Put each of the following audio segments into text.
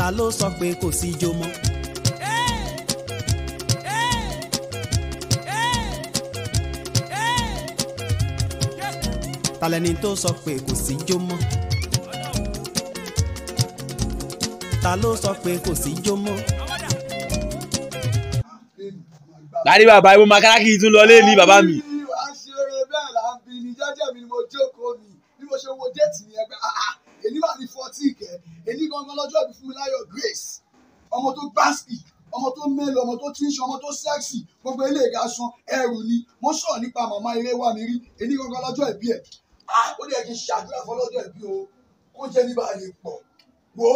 ta ló sọ pé kò sí ijó mọ́. Ta lẹni tó sọ pé kò sí ijó mọ́. Ta ló sọ pé kò sí ijó mọ́. láti bàbá ibo makaraki tún lọ lé ní bàbá mi. àṣeré bẹ́ẹ̀ là ń bi ni jẹ́jẹ́ mi ni mo jókòó mi bí mo ṣe wo déètì ni ẹgbẹ́ èyí wà ní 14 kẹ́ èyí gangan lọ́jọ́ ìbí Fúnmiláyọ̀ Grace ọmọ tó gbásìkì ọmọ tó mélòó ọmọ tó tíṣe ọmọ tó sẹ́ẹ̀sì gbogbo ilé ìgasan ẹrù ni mo sọ̀rọ̀ nípa màmá eré wà mí rí èyí gangan lọ́jọ́ ìbí ẹ̀ ó lè kí n ṣàdúrà fọlọ́jọ́ ìbí o kó jẹ́ níbà lè pọ̀ wo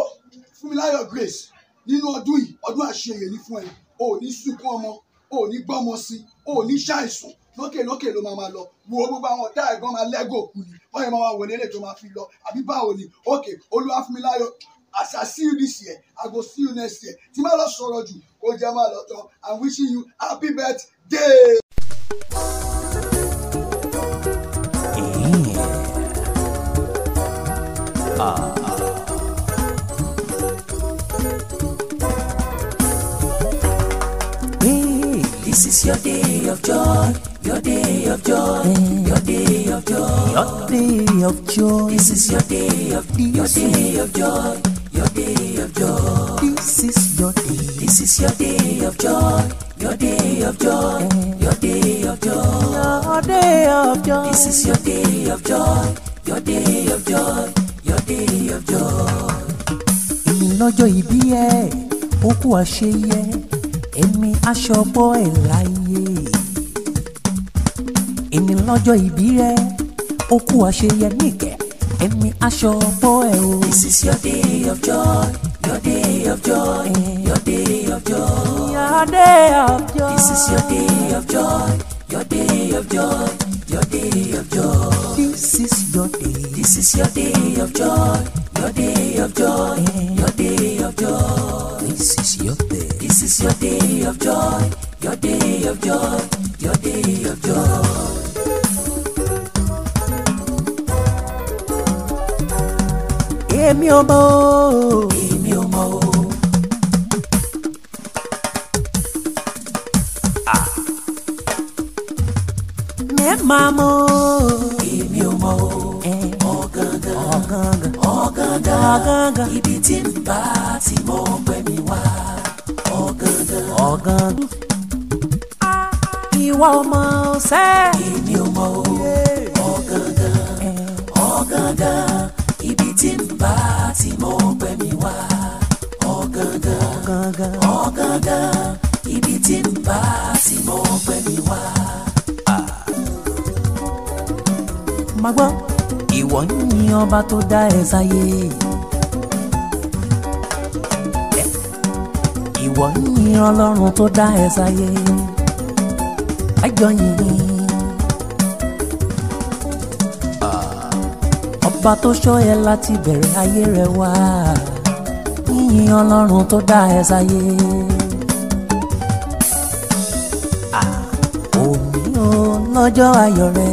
Fúnmiláyọ̀ Grace nínú ọdún yìí ọdún àṣeyẹ ní fún ẹ o ò ní sunkún ọmọ o ò ní gbọ́mọ sí o ò ní ṣàìsùn lókè lókè ló máa lọ wo gbogbo àwọn ọ̀tá ẹ̀gbọ́n máa lẹ́gò kù ni wọ́n yẹn máa wọ nílé tó máa fi lọ àbí báwo ni okay Olúwafúnmiláyọ̀ as I see you this year I go see you next year tí máa lọ sọ̀rọ̀ jù kó jẹ́ máa lọ tán I'm wishing you happy birthday. This is your day of joy, your day of joy, your day of joy, your day of joy. This is your day of joy, your day of joy, your day of joy. This is your day. This is your day of joy, your day of joy, your day of joy, your day of joy. This is your day of joy, your day of joy, your day of joy. Lọ́jọ́ ìbí ẹ ó kú àṣeyẹ èmi aṣọ́bọ̀ ẹ̀ láyé. Èmi lọ́jọ́ ìbí rẹ ó kú àṣeyẹ níkẹ́ èmi aṣọ́bọ̀ ẹ̀ o. This is your day of joy, your day of joy, your day of joy, your day of joy. This is your day of joy, your day of joy, your day of joy. This is your day. This is your day of joy, your day of joy, your day of joy. This is your day. This is your day of joy, your day of joy, your day of joy. Èmi ò mọ̀ o. Èmi ò mọ̀ o. Mẹ́ máa mọ̀ o. Èmi ò mọ̀ o. Ọ̀gángan ibi tí ń bá ti mọ̀ pẹ́ mi wá. Ọ̀gángan ìwà ọmọ ọ̀sẹ̀. Èmi ò mọ̀ o. Ọ̀gángan ibi tí ń bá ti mọ̀ pẹ́ mi wá. Ọ̀gángan ibi tí ń bá ti mọ̀ pẹ́ mi wá. Má gbọ́ ìwọ ni ọba tó dá ẹ sáyé. Ìwọ ni Ọlọ́run tó dá ẹ sáyé. Ẹjọ́ yìí ọba tó ṣọ́ ẹ láti bẹ̀rẹ̀ ayé rẹ wá. Yìnyín Ọlọ́run tó dá ẹ sáyé. Òní o lọ́jọ́ ayọ̀ rẹ.